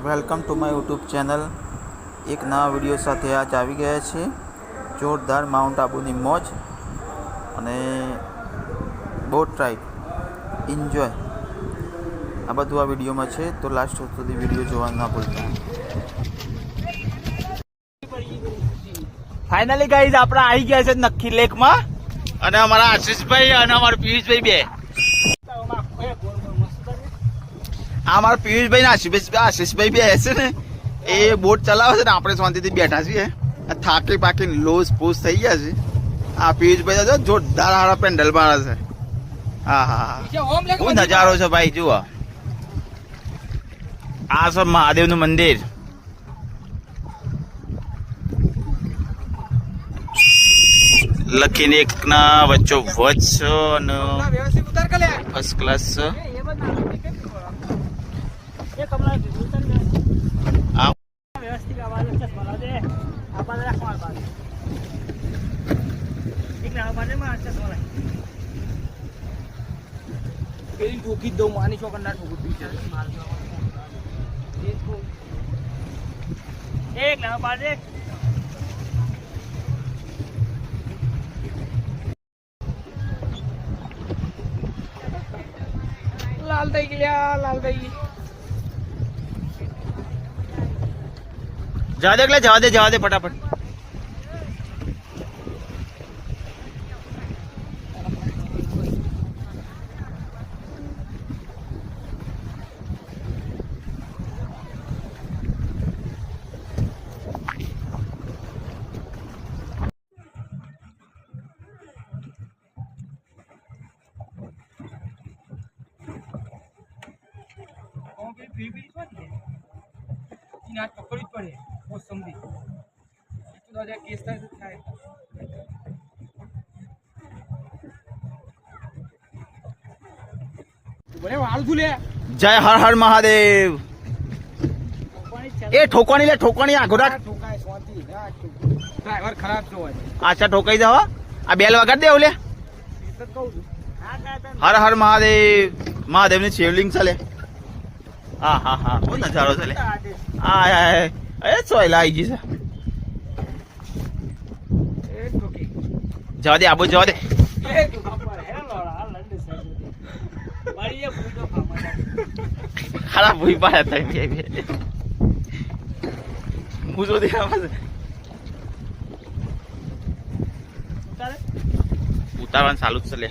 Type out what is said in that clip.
Welcome to my YouTube channel. એક નવા video સાથે આજ આવી ગયા છે। જોરદાર માઉન્ટ આબુની મોજ અને બોટ રાઈડ એન્જોય આ બધું આ વિડીયોમાં છે, તો લાસ્ટ સુધી વિડીયો જોવાનું ના ભૂલતા। ફાઇનલી ગાઈઝ આપણે આવી ગયા છે નક્કી લેકમાં અને અમારા આશીષભાઈ અને અમારા પિયુષભાઈ બે અમારા પિયુષભાઈ ને આશીષભાઈ બે છે ને એ બોટ ચલાવે છે ને આપણે શાંતિથી બેઠા છીએ। થાકી પાકી લોસ પોસ થઈ ગયા છે। આ પિયુષભાઈ તો જોરદાર હારા પેન્ડલ મારે છે। હા હા શું નજારો છે ભાઈ, જુઓ આ છે મહાદેવ નું મંદિર। લખીને એક ના વચ્ચો વચ અને ફર્સ્ટ ક્લાસ છે। लाल થઈ ગયા લાલ થઈ જવા દે ફટાફટ। પકડવી પડે બહુ સમજી કેસ થાય। જય હર હર મહાદેવ। એ ઠોકવાની લે ઠોકવાની આ ઘોડા ડ્રાઈવર ખરાબ છો હોય। આછા ઠોકાઈ જાવ। આ બેલ વગાડ દે ઓલે। હર હર મહાદેવ। મહાદેવ ની શિવલિંગ ચાલે। હા હા હા બહુ નજારો ચાલે। એ સોયલા આવી ગઈ છે। જવા દે આબુ જવા દે। ખરાબ ભૂઈ પાડ્યા હતા હું જો ઉતારવાનું ચાલુ જ ચાલે।